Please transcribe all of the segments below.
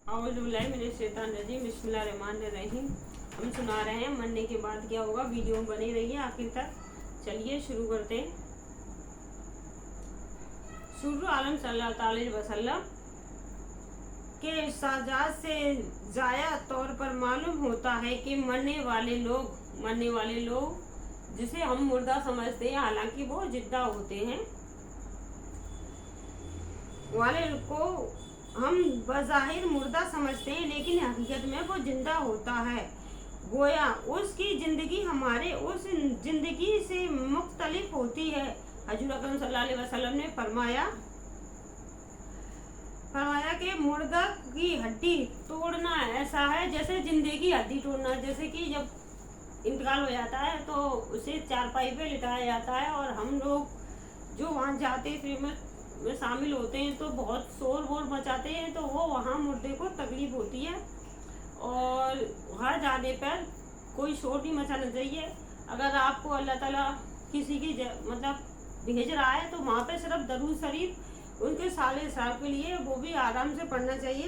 बिस्मिल्लाहिर्रहमानिर्रहीम। हम सुना रहे हैं मरने के बाद क्या होगा। वीडियो में बने रहिए आखिर तक। चलिए शुरू करते हैं। सुर्र आलम सल्लल्लाहु अलैहि वसल्लम के इर्शादात से ज़ाया तौर पर मालूम होता है कि मरने वाले लोग जिसे हम मुर्दा समझते हैं, हालांकि वो जिंदा होते हैं, वाले को हम बज़ाहिर मुर्दा समझते हैं, लेकिन हकीकत में वो जिंदा होता है। गोया उसकी जिंदगी हमारे उस जिंदगी से मुख्तलिफ होती है। हजूर अकरम सल्लल्लाहु अलैहि वसल्लम ने फरमाया कि मुर्दा की हड्डी तोड़ना ऐसा है जैसे जिंदगी की हड्डी तोड़ना। जैसे कि जब इंतकाल हो जाता है तो उसे चारपाई पे लिटाया जाता है, और हम लोग जो वहाँ जाते में शामिल होते हैं तो बहुत शोर वोर मचाते हैं, तो वो वहाँ मुर्दे को तकलीफ होती है। और वहाँ जाने पर कोई शोर नहीं मचाना चाहिए। अगर आपको अल्लाह ताला किसी की भेज रहा है तो वहाँ पे सिर्फ दरूद शरीफ उनके साले साहब के लिए वो भी आराम से पढ़ना चाहिए,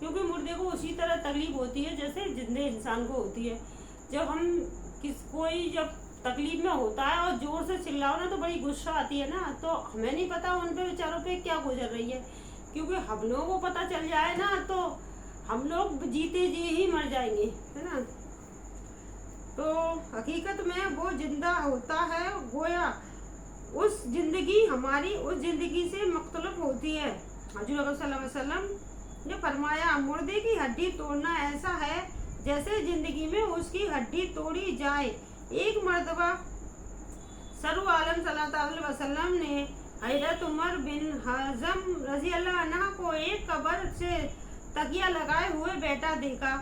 क्योंकि मुर्दे को उसी तरह तकलीफ होती है जैसे जिंदे इंसान को होती है। जब हम कोई जब तकलीफ में होता है और जोर से चिल्लाओ ना तो बड़ी गुस्सा आती है ना, तो हमें नहीं पता उन पे बेचारों पे क्या गुजर रही है, क्योंकि हम लोगों को पता चल जाए ना तो हम लोग जीते जी ही मर जाएंगे, है ना। तो हकीकत में वो जिंदा होता है। गोया उस जिंदगी हमारी उस जिंदगी से मुख्तलिफ होती है। हजूर सल्लल्लाहु अलैहि वसल्लम ने फरमाया, मुर्दे की हड्डी तोड़ना ऐसा है जैसे जिंदगी में उसकी हड्डी तोड़ी जाए। एक मर्तबा सर्व आलम सल्लल्लाहु अलैहि वसल्लम ने हज़रत उमर बिन हज़म रज़ी अल्लाह अन्हा को एक कब्र से तकिया लगाए हुए बैठा देखा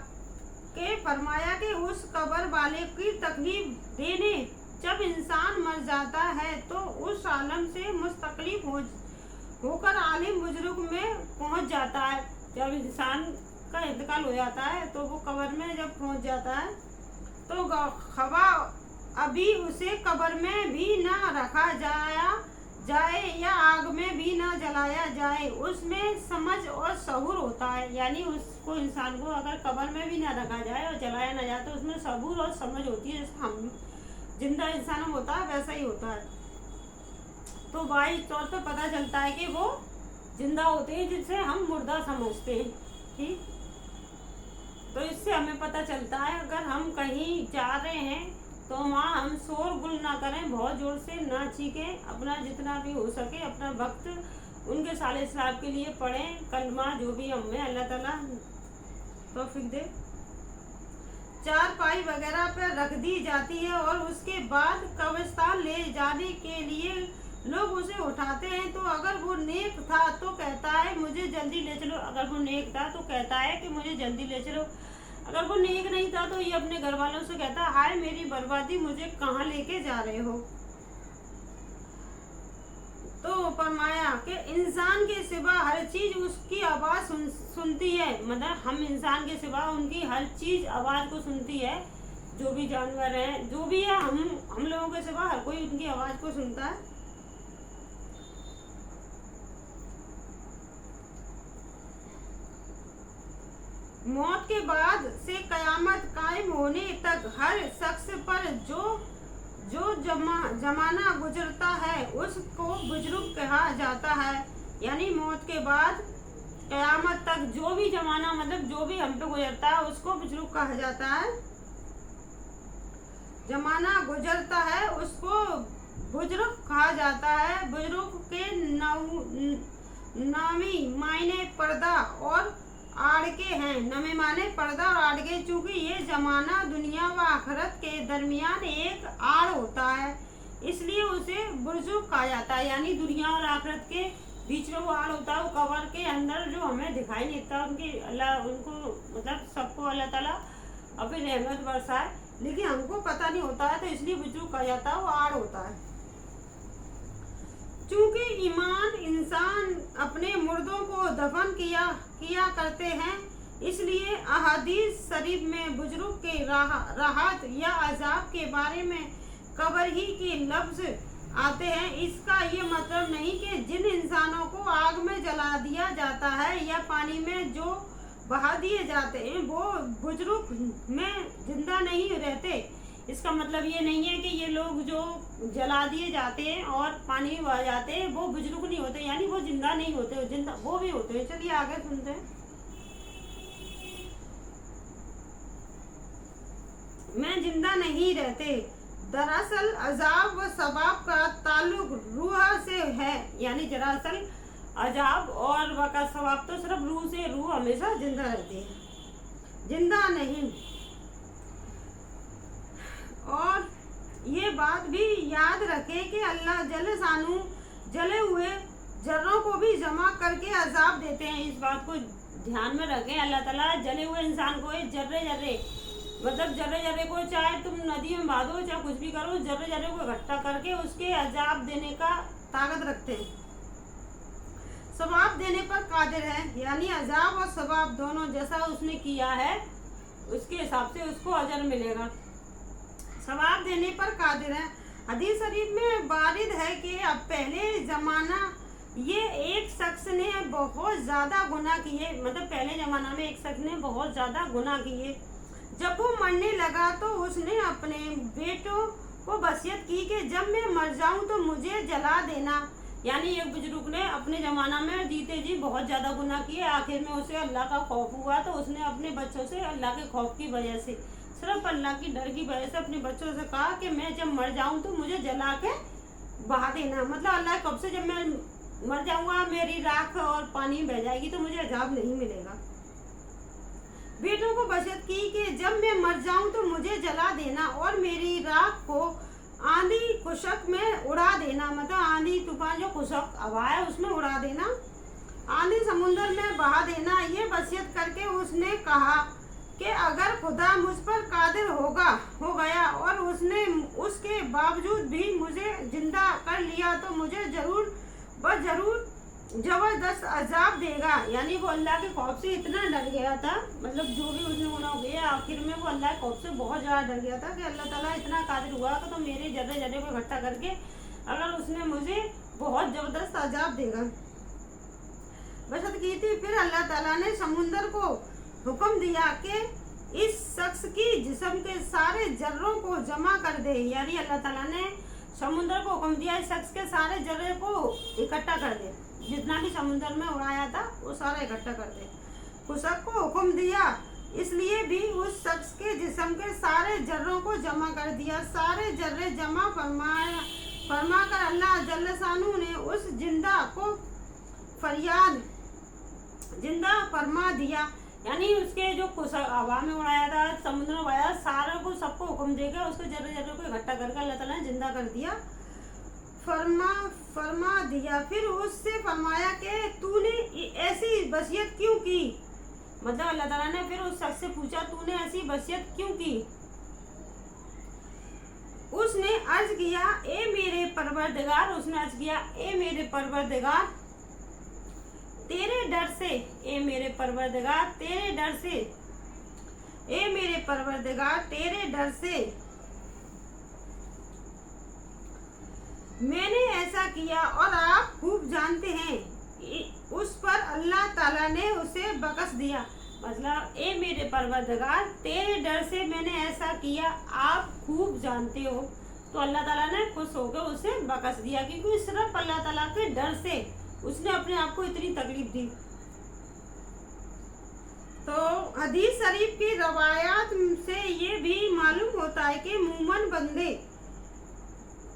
कि फरमाया कि उस कब्र वाले की तकलीफ देने जब इंसान मर जाता है तो उस आलम से मुस्तकलिफ होकर आलिम बुजुर्ग में पहुंच जाता है। जब इंसान का इंतकाल हो जाता है तो वो कब्र में जब पहुंच जाता है तो खबा अभी उसे कब्र में भी ना रखा जाए या आग में भी ना जलाया जाए, उसमें समझ और सहूर होता है। यानी उसको इंसान को अगर कब्र में भी ना रखा जाए और जलाया ना जाए तो उसमें सहूर और समझ होती है। जैसे हम जिंदा इंसान होता है वैसा ही होता है। तो वाही तौर पर पता चलता है कि वो जिंदा होते हैं जिनसे हम मुर्दा समझते हैं। ठीक, तो इससे हमें पता चलता है अगर हम कहीं जा रहे हैं तो वहाँ हम शोर गुल ना करें, बहुत जोर से ना चीखें, अपना जितना भी हो सके अपना वक्त उनके साले साहब के लिए पढ़ें, कलमा जो भी हमें अल्लाह ताला तौफीक दे। चारपाई वगैरह पर रख दी जाती है और उसके बाद कब्रिस्तान ले जाने के लिए लोग उसे उठाते हैं। तो अगर वो नेक था तो कहता है मुझे जल्दी ले चलो, अगर वो नेक था तो कहता है कि मुझे जल्दी ले चलो। अगर वो नेक नहीं था तो ये अपने घर वालों से कहता है हाय मेरी बर्बादी, मुझे कहाँ लेके जा रहे हो। तो फरमाया कि इंसान के सिवा हर चीज उसकी आवाज सुनती है। मतलब हम इंसान के सिवा उनकी हर चीज आवाज को सुनती है। जो भी जानवर हैं, जो भी है, हम लोगों के सिवा हर कोई उनकी आवाज को सुनता है। मौत के बाद से कयामत कायम होने तक हर शख्स पर जो जमाना गुजरता है उसको बुजुर्ग कहा जाता है। यानी मौत के बाद कयामत तक जो भी जमाना मतलब जो भी हम पे गुजरता है उसको बुजुर्ग कहा जाता है। जमाना गुजरता है उसको बुजुर्ग कहा जाता है। बुजुर्ग के नामी मायने पर्दा और आड़के हैं। नमे माने पर्दा और आड़के, चूंकि ये जमाना दुनिया व आखिरत के दरमियान एक आड़ होता है इसलिए उसे बुजुर्ग कहा जाता है। यानी दुनिया और आखिरत के बीच में वो आड़ होता है, वो कब्र के अंदर जो हमें दिखाई नहीं देता। उनको मतलब सबको अल्लाह ताला अपनी रहमत बरसाए, लेकिन हमको पता नहीं होता है तो इसलिए बुजुर्ग कहा जाता है, वो आड़ होता है। चूंकि ईमान इंसान अपने मुर्दों को दफन किया करते हैं, इसलिए अहादीस शरीफ में बुजुर्ग के राहत या अजाब के बारे में कब्र ही के लफ्ज आते हैं। इसका ये मतलब नहीं कि जिन इंसानों को आग में जला दिया जाता है या पानी में जो बहा दिए जाते हैं, वो बुजुर्ग में जिंदा नहीं रहते। इसका मतलब ये नहीं है कि ये लोग जो जला दिए जाते हैं और पानी में बह जाते हैं वो बुजुर्ग नहीं होते, यानी वो जिंदा नहीं होते, जिंदा वो भी होते हैं। चलिए आगे सुनते हैं। मैं जिंदा नहीं रहते। दरअसल अजाब व सवाब का ताल्लुक रूह से है, यानी दरअसल अजाब और वका सवाब तो सिर्फ रूह से, रूह हमेशा जिंदा रहती है, जिंदा नहीं। और ये बात भी याद रखें कि अल्लाह जल शानू जले हुए जर्रों को भी जमा करके अजाब देते हैं। इस बात को ध्यान में रखें। अल्लाह ताला जले हुए इंसान को जर्रे जर्रे, मतलब जर्रे जर्रे को, चाहे तुम नदी में बांधो चाहे कुछ भी करो, जर्रे जर्रे को इकट्ठा करके उसके अजाब देने का ताकत रखते हैं। सवाब देने पर कादिर है, यानी अजाब और सवाब दोनों जैसा उसने किया है उसके हिसाब से उसको अजर मिलेगा। सवाब देने पर कादिर है। हदीस शरीफ में वारिद है कि अब पहले जमाना ये एक शख्स ने बहुत ज़्यादा गुनाह किए, मतलब पहले ज़माना में एक शख्स ने बहुत ज़्यादा गुनाह किए। जब वो मरने लगा तो उसने अपने बेटों को वसीयत की कि जब मैं मर जाऊं तो मुझे जला देना। यानी एक बुजुर्ग ने अपने ज़माना में जीते जी बहुत ज़्यादा गुनाह किए, आखिर में उसे अल्लाह का खौफ हुआ तो उसने अपने बच्चों से अल्लाह के खौफ की वजह से, सिर्फ अल्लाह की डर की वजह से अपने बच्चों से कहा कि मैं जब मर जाऊं तो मुझे जला के बहा देना। मतलब अल्लाह कब से जब मैं मर जाऊंगा मेरी राख और पानी बह जाएगी तो मुझे अजाब नहीं मिलेगा। बेटों को वसीयत की कि जब मैं मर जाऊं तो मुझे जला देना और मेरी राख को आंधी कुशक में उड़ा देना, मतलब आंधी तूफान जो कुशक हवा है उसमें उड़ा देना, आंधी समुद्र में बहा देना। ये वसीयत करके उसने कहा कि अगर खुदा मुझ पर कादिर हो गया और उसने उसके बावजूद भी मुझे जिंदा कर लिया तो मुझे जरूर जबरदस्त अजाब देगा। यानी वो अल्लाह के खौफ से इतना डर गया था, मतलब जो भी उसने गुनाह किया आखिर में वो अल्लाह के खौफ से बहुत ज़्यादा डर गया था कि अल्लाह ताला इतना कादिर हुआ कि तो मेरे जर्रे जर्रे को इकट्ठा करके अगर उसने मुझे बहुत ज़बरदस्त अजाब देगा। बचत की थी। फिर अल्लाह ताला ने समुंदर को हुक्म दिया कि इस शख्स की जिस्म के सारे जर्रों को जमा कर दे। यानी अल्लाह ताला ने समुंदर को हुक्म दिया इस शख्स के सारे जर्रे को इकट्ठा कर दे, जितना भी समुंदर में उड़ाया था वो सारा इकट्ठा कर दे। कुशक को हुक्म दिया, इसलिए भी उस शख्स के जिस्म के सारे जर्रों को जमा कर दिया। सारे जर्रे जमा फरमा कर अल्लाह जल्ल शानू ने उस जिंदा को फरियाद जिंदा फरमा दिया। यानी उसके जो हवा में उड़ाया था, समुद्र में उड़ाया, सारे को सबको हुक्म देकर उसके जर्रे जर्रे को इकट्ठा करके अल्लाह ताला ने जिंदा कर दिया, फरमा दिया। फिर उससे फरमाया कि तूने ऐसी वसीयत क्यों की। मतलब अल्लाह ताला ने फिर उस शख्स से पूछा तूने ऐसी वसीयत क्यों की। उसने अर्ज किया ए मेरे परवरदिगार, उसने अर्ज किया ए मेरे परवरदिगार तेरे डर से, ए मेरे परवरदिगार तेरे डर से, ए मेरे परवरदिगार तेरे डर से मैंने ऐसा किया और आप खूब जानते हैं। उस पर अल्लाह ताला ने उसे बख्श दिया। मतलब ए मेरे परवरदिगार तेरे डर से मैंने ऐसा किया, आप खूब जानते हो। तो अल्लाह ताला ने खुश होकर उसे बख्श दिया, क्योंकि सिर्फ अल्लाह ताला के डर से उसने अपने आप को इतनी तकलीफ दी। तो हदीस शरीफ की रवायात से ये भी मालूम होता है कि मोमिन बंदे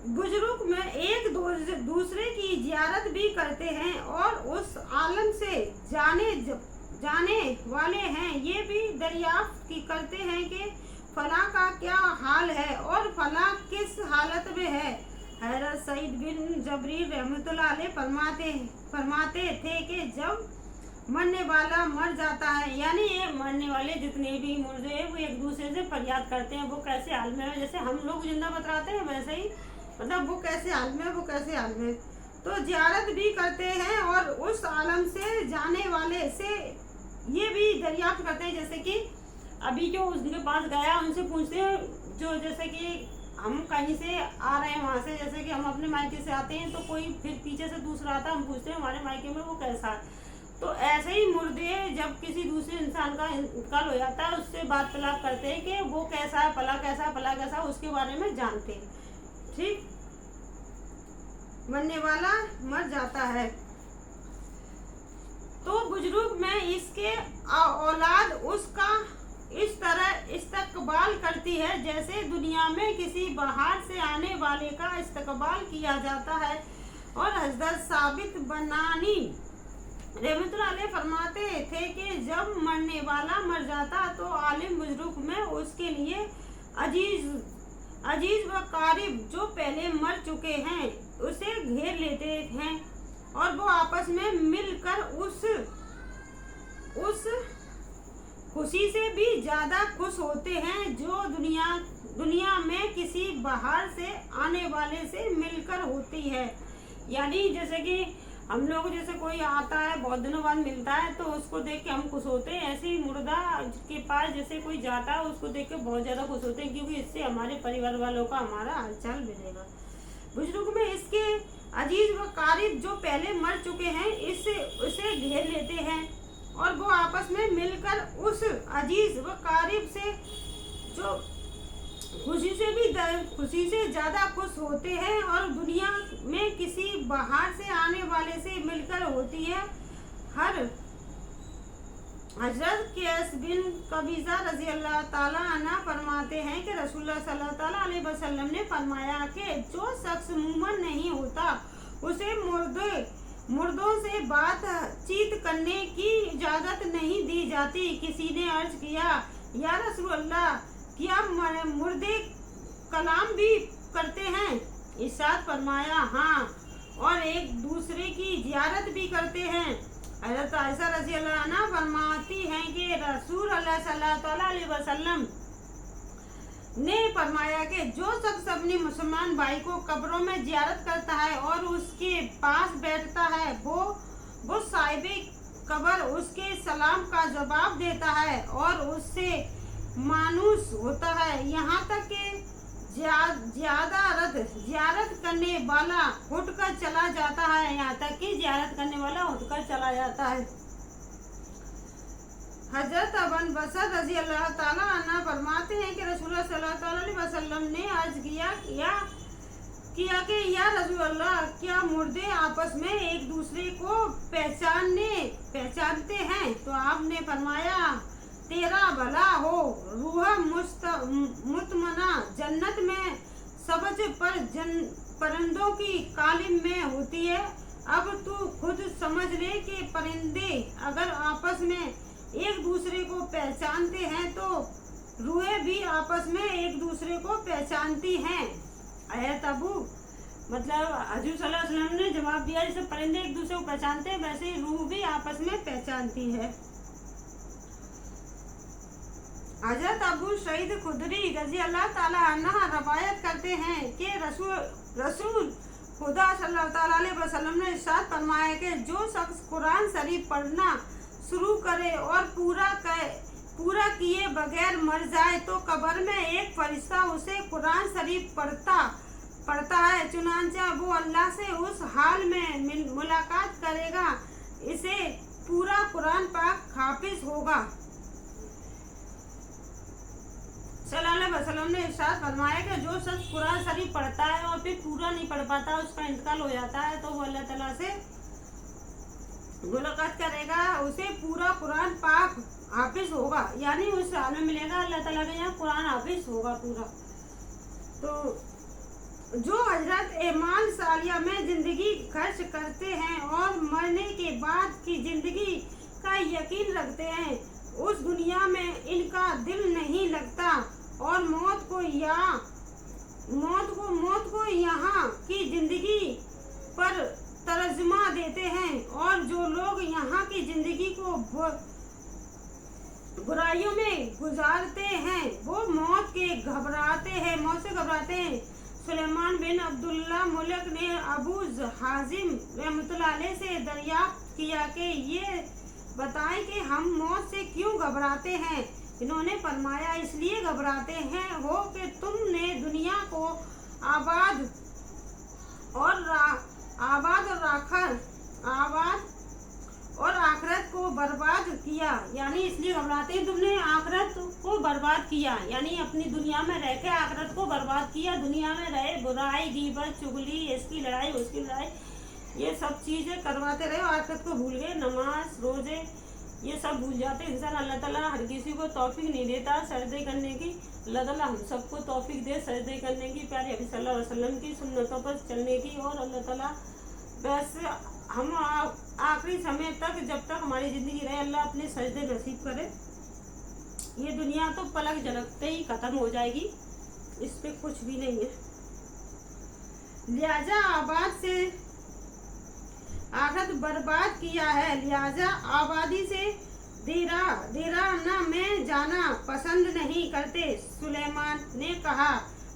बुजुर्ग में एक दूसरे की जियारत भी करते हैं और उस आलम से जाने वाले हैं। ये भी दरियाफ्त करते हैं कि फला का क्या हाल है और फला किस हालत में है। हज़रत सईद बिन जबरीर रहमतुल्लाह अलैह फरमाते थे कि जब मरने वाला मर जाता है, यानी ये मरने वाले जितने भी मुर्दे हैं वो एक दूसरे से फरियाद करते हैं, वो कैसे हाल में है, जैसे हम लोग जिंदा बतलाते हैं वैसे ही, मतलब वो कैसे हाल में, वो कैसे हाल में। तो जियारत भी करते हैं और उस आलम से जाने वाले से ये भी दरियाफ्त करते हैं, जैसे कि अभी जो उनके पास गया उनसे पूछते हैं, जो जैसे कि हम कहीं से आ रहे हैं वहाँ से, जैसे कि हम अपने मायके से आते हैं तो कोई फिर पीछे से दूसरा आता है, हम पूछते हैं हमारे मायके में वो कैसा है, तो ऐसे ही मुर्दे जब किसी दूसरे इंसान का इंतकाल हो जाता है उससे बात तलाक करते हैं कि वो कैसा है, पला कैसा, उसके बारे में जानते हैं। ठीक, मरने वाला मर जाता है तो बुजुर्ग में इसके औलाद उसका इस तरह इस्तकबाल करती है जैसे दुनिया में किसी बाहर से आने वाले का इस्तकबाल किया जाता है। और हजरत साबित बनानी रहमतुल्लाह अलैह फरमाते थे कि जब मरने वाला मर जाता तो आलिम बुजुर्ग में उसके लिए अजीज व कारिब जो पहले मर चुके हैं उसे घेर लेते हैं और वो आपस में मिलकर उस खुशी से भी ज्यादा खुश होते हैं जो दुनिया में किसी बाहर से आने वाले से मिलकर होती है। यानी जैसे कि हम लोग जैसे कोई आता है बहुत दिनों बाद मिलता है तो उसको देख के हम खुश होते हैं, ऐसे ही मुर्दा के पास जैसे कोई जाता है उसको देख के बहुत ज्यादा खुश होते हैं क्योंकि इससे हमारे परिवार वालों का हमारा हालचाल मिलेगा। बुजुर्ग में इसके अजीज व कारिब जो पहले मर चुके हैं उसे घेर लेते हैं और वो आपस में मिलकर उस अजीज व कारिब से जो खुशी से ज्यादा खुश होते हैं और दुनिया में किसी बाहर से आने वाले से मिलकर होती है। हजरत कैस बिन कबीजा रजी अल्लाह ताला अन्हा फरमाते हैं कि रसूलुल्लाह सल्लल्लाहु अलैहि वसल्लम ने फरमाया कि जो शख्स मुमन नहीं होता उसे मुर्दों से बातचीत करने की इजाजत नहीं दी जाती। किसी ने अर्ज किया, या रसूलल्लाह क्या मुर्दे कलाम भी करते हैं? इरशाद फरमाया, हाँ, और एक दूसरे की जियारत भी करते हैं। हज़रत आयशा रज़ी अल्लाह अन्हा फरमाती हैं कि रसूल अल्लाह सल्लल्लाहु अलैहि वसल्लम ने फरमाया कि जो शख्स अपनी मुसलमान भाई को कब्रों में जियारत करता है और उसके पास बैठता है वो साहिबे कब्र उसके सलाम का जवाब देता है और उससे मानूस होता है, यहाँ तक कि जियारत करने वाला उठकर चला जाता है, यहाँ तक कि जियारत करने वाला उठकर चला जाता है। हजरत अबन बसर रजी अल्लाह ताला अन्हा फरमाते हैं कि रसूलुल्लाह सल्लल्लाहु अलैहि वसल्लम ने अर्ज किया कि या रसूल अल्लाह क्या मुर्दे आपस में एक दूसरे को पहचानते हैं? तो आपने फरमाया, तेरा भला हो, रूह मुतमना जन्नत में सब्ज परिंदों की कालिम में होती है। अब तू खुद समझ ले कि परिंदे अगर आपस में एक दूसरे को पहचानते हैं तो रूहें भी आपस में एक दूसरे को पहचानती हैं। आयत अबू मतलब हजूर सल्लल्लाहु अलैहि वसल्लम ने जवाब दिया, जैसे परिंदे एक दूसरे को पहचानते हैं वैसे ही रूह भी आपस में पहचानती है। हजरत अबू सईद खुदरी रजी अल्लाह ताला अन्हा रवायत करते हैं कि रसूल खुदा सल्लल्लाहु अलैहि वसल्लम ने इरशाद फरमाया कि जो शख्स कुरान शरीफ पढ़ना शुरू करे और पूरा किए बगैर मर जाए तो कब्र में एक फरिश्ता उसे कुरान शरीफ पढ़ता है, चुनांचे वो अल्लाह से उस हाल में मुलाकात करेगा, इसे पूरा कुरान पाक हाफिज होगा। सल्लल्लाहु अलैहि वसल्लम ने इरशाद फरमाया कि जो शख्स कुरान शरीफ पढ़ता है और फिर पूरा नहीं पढ़ पाता, उसका इंतकाल हो जाता है तो वो अल्लाह ताला से मुलाकात करेगा, उसे पूरा कुरान पाक हाफिज होगा, यानी उस हाल में मिलेगा अल्लाह ताला के यहाँ कुरान हाफिज होगा पूरा। तो जो हजरत एमाल सालिया में जिंदगी खर्च करते हैं और मरने के बाद की जिंदगी का यकीन रखते हैं, उस दुनिया में इनका दिल नहीं लगता और मौत को यहाँ की जिंदगी पर तर्जुमा देते हैं। और जो लोग यहाँ की जिंदगी को बुराइयों में गुजारते हैं वो मौत से घबराते हैं। सुलेमान बिन अब्दुल्ला मुल्क ने अबू हाजिम रहमतुल्लाह अलैह से दरियाफ्त किया कि ये बताएं कि हम मौत से क्यों घबराते हैं। इन्होंने फरमाया, इसलिए घबराते हैं हो कि तुमने दुनिया को आबाद और आखिरत को बर्बाद किया, यानी इसलिए घबराते हैं तुमने आखिरत को बर्बाद किया, यानी अपनी दुनिया में रह के आखिरत को बर्बाद किया। दुनिया में रहे बुराई, गीबत, चुगली, इसकी लड़ाई, उसकी लड़ाई, ये सब चीज़ें करवाते रहे, आखिरत को भूल गए। नमाज, रोजे, ये सब भूल जाते इंसान। अल्लाह ताला हर किसी को तौफीक नहीं देता सजदे करने की। अल्लाह ताला हम सबको तौफीक दे सजदे करने की, प्यारे नबी सल्लल्लाहु अलैहि वसल्लम की सुन्नतों पर चलने की। और अल्लाह ताला वैसे हम आखिरी समय तक, जब तक हमारी ज़िंदगी रहे, अल्लाह अपने सजदे नसीब करे। ये दुनिया तो पलक झलकते ही ख़त्म हो जाएगी, इस पे कुछ भी नहीं है। लिहाजा आबाद से आखिरत बर्बाद किया है, लिहाजा आबादी से डेरा न में जाना पसंद नहीं करते। सुलेमान ने कहा,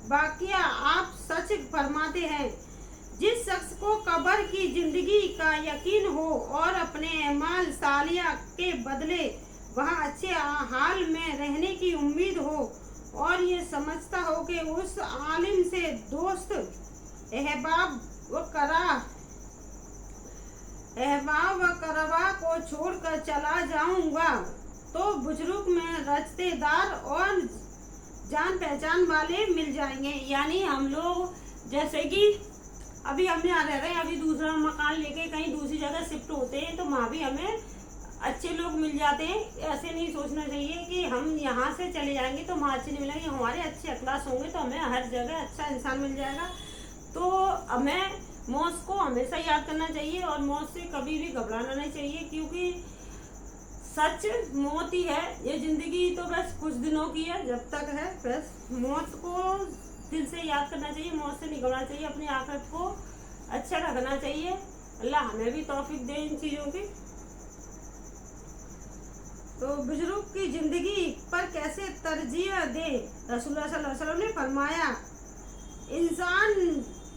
वाकया आप सच फरमाते हैं। जिस शख्स को कब्र की जिंदगी का यकीन हो और अपने अमाल सालिया के बदले वहाँ अच्छे हाल में रहने की उम्मीद हो, और ये समझता हो कि उस आलिम से दोस्त अहबाब व करवा को छोड़कर चला जाऊंगा, तो बुजुर्ग में रिश्तेदार और जान पहचान वाले मिल जाएंगे। यानी हम लोग जैसे कि अभी हम यहाँ रह रहे हैं, अभी दूसरा मकान लेके कहीं दूसरी जगह शिफ्ट होते हैं, तो वहाँ भी हमें अच्छे लोग मिल जाते हैं। ऐसे नहीं सोचना चाहिए कि हम यहाँ से चले जाएंगे तो वहाँ अच्छे नहीं मिलेंगे। हमारे अच्छे अखलाक होंगे तो हमें हर जगह अच्छा इंसान मिल जाएगा। तो हमें मौत को हमेशा याद करना चाहिए और मौत से कभी भी घबराना नहीं चाहिए, क्योंकि सच मौत ही है। ये जिंदगी तो बस कुछ दिनों की है, जब तक है बस मौत को दिल से याद करना चाहिए, मौत से नहीं घबराना चाहिए, अपनी आखिरत को अच्छा रखना चाहिए। अल्लाह हमें भी तौफीक दे इन चीज़ों की। तो बुजुर्ग की जिंदगी पर कैसे तरजीह दे, रसूलुल्लाह सल्लल्लाहु अलैहि वसल्लम ने फरमाया, इंसान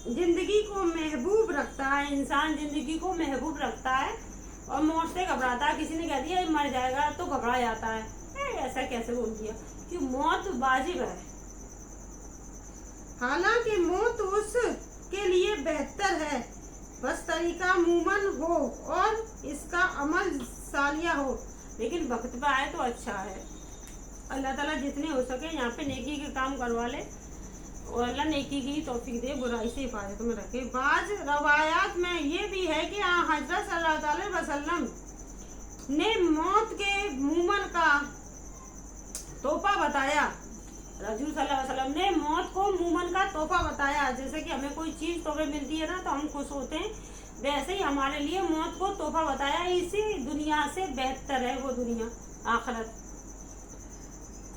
जिंदगी को महबूब रखता है, इंसान जिंदगी को महबूब रखता है और मौत से घबराता है। किसी ने कह दिया मर जाएगा तो घबरा जाता है, ऐसा कैसे बोल दिया, कि मौत वाजिब है। हालांकि मौत उसके लिए बेहतर है, बस तरीका मुमन हो और इसका अमल सालिया हो, लेकिन वक्त पे आए तो अच्छा है। अल्लाह ताला जितने हो सके यहाँ पे नेकी के काम करवा ले और अल्लाह नेकी की तौफीक दे, बुराई से हिफाजत में रखे। बाज रवायात में ये भी है कि हजरत सल्लल्लाहु अलैहि वसल्लम ने मौत के मुमन का तोहफा बताया। रसूल सल्लल्लाहु अलैहि वसल्लम ने मौत को मुमन का तोहफा बताया। जैसे कि हमें कोई चीज़ तोहफे मिलती है ना तो हम खुश होते हैं, वैसे ही हमारे लिए मौत को तोहफा बताया। इसी दुनिया से बेहतर है वो दुनिया, आखिरत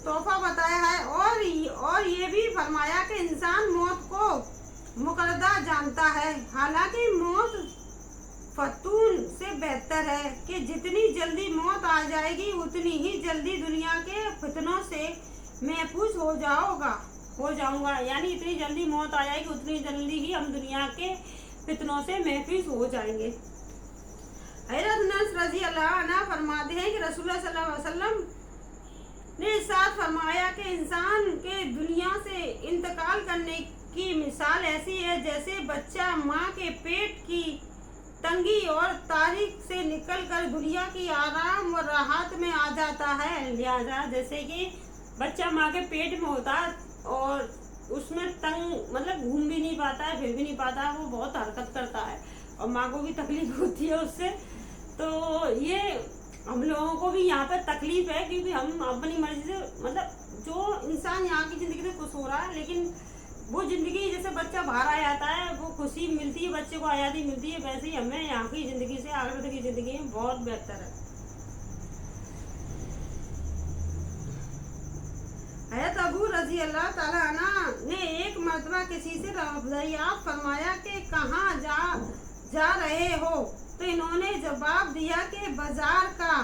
तोहफा बताया है। और ये भी फरमाया कि इंसान मौत को मुकर्रदा जानता है। हालांकि मौत फतून से बेहतर है कि जितनी जल्दी मौत आ जाएगी उतनी ही जल्दी दुनिया के फितनों से महफूज हो जाऊंगा। यानी इतनी जल्दी मौत आ जाएगी उतनी जल्दी ही हम दुनिया के फितनों से महफूज हो जाएंगे। हज़रत अनस रज़ी अल्लाह अन्हु फरमाते हैं कि रसूलुल्लाह सल्लल्लाहु अलैहि वसल्लम ने इरशाद फरमाया कि इंसान के दुनिया से इंतकाल करने की मिसाल ऐसी है जैसे बच्चा माँ के पेट की तंगी और तारीख से निकलकर दुनिया की आराम और राहत में आ जाता है। लिहाजा जैसे कि बच्चा माँ के पेट में होता है और उसमें तंग मतलब घूम भी नहीं पाता है, फिर भी नहीं पाता है, वो बहुत हरकत करता है और माँ को भी तकलीफ होती है उससे। तो ये हम लोगों को भी यहाँ पर तकलीफ है, क्योंकि हम अपनी मर्जी से मतलब जो इंसान यहाँ की ज़िंदगी से खुश हो रहा है, लेकिन वो ज़िंदगी जैसे बच्चा बाहर आ जाता है वो खुशी मिलती है, बच्चे को आज़ादी मिलती है, वैसे ही हमें यहाँ की ज़िंदगी से आखिरत की ज़िंदगी में बहुत बेहतर है। हज़रत अबू रज़ी अल्लाह ताला अन्हु ने एक मर्तबा किसी से दरियाफ्त फरमाया कि कहाँ जा रहे हो, तो इन्होंने जवाब दिया कि बाजार का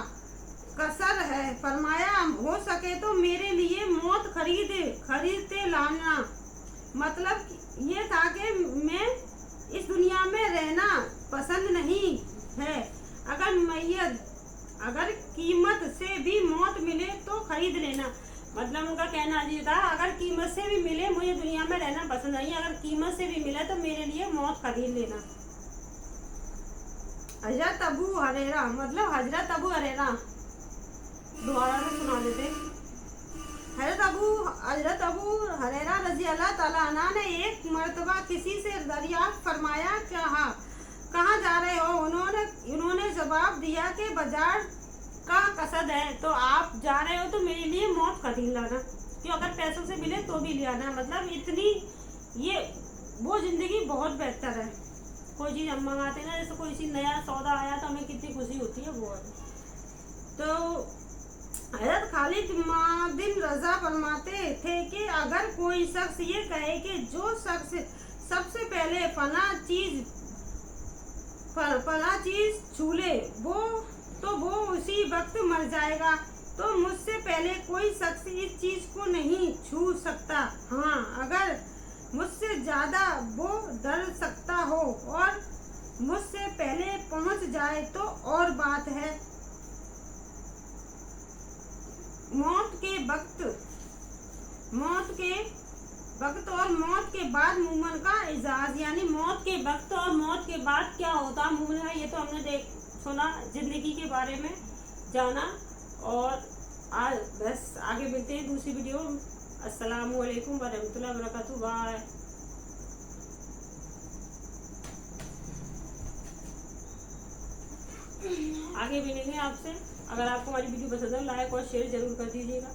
कसर है। फरमाया हो सके तो मेरे लिए मौत खरीदते लाना। मतलब ये था कि मैं इस दुनिया में रहना पसंद नहीं है, अगर कीमत से भी मौत मिले तो खरीद लेना। मतलब उनका कहना ये था, अगर कीमत से भी मिले, मुझे दुनिया में रहना पसंद नहीं है, अगर कीमत से भी मिले तो मेरे लिए मौत खरीद लेना। हजरत अबू हरेरा, मतलब हजरत अबू हरेरा, दोबारा से सुना देते। हजरत अबू हरेरा रजी अल्लाह ताला अन्हु ने एक मर्तबा किसी से दरियाफ्त फरमाया, कहाँ जा रहे हो? उन्होंने जवाब दिया कि बाजार का कसद है, तो आप जा रहे हो तो मेरे लिए मौत खरीद लाना, कि अगर पैसों से मिले तो भी ले आना। मतलब इतनी ये वो जिंदगी बहुत बेहतर है। कोई चीज़ हम मंगाते हैं ना, जैसे कोई चीज़ नया सौदा आया तो हमें कितनी खुशी होती है, वो है। तो हज़रत खालिद बिन रज़ा फरमाते थे कि अगर कोई शख्स ये कहे कि जो शख्स सबसे पहले फला चीज छू ले वो उसी वक्त मर जाएगा, तो मुझसे पहले कोई शख्स इस चीज को नहीं छू सकता। हाँ, अगर मुझसे ज्यादा वो डर सकता हो और मुझसे पहले पहुंच जाए तो और बात है। मौत के वक्त और मौत के बाद मूमन का इजाज, यानी मौत के वक्त और मौत के बाद क्या होता मूमन है, ये तो हमने सुना, जिंदगी के बारे में जाना। और आज बस आगे मिलते हैं दूसरी वीडियो। अस्सलामु अलैकुम वरहमतुल्लाहि वबरकातुहू। बाय। आगे मिलेंगे आपसे। अगर आपको हमारी वीडियो पसंद है, लाइक और शेयर जरूर कर दीजिएगा।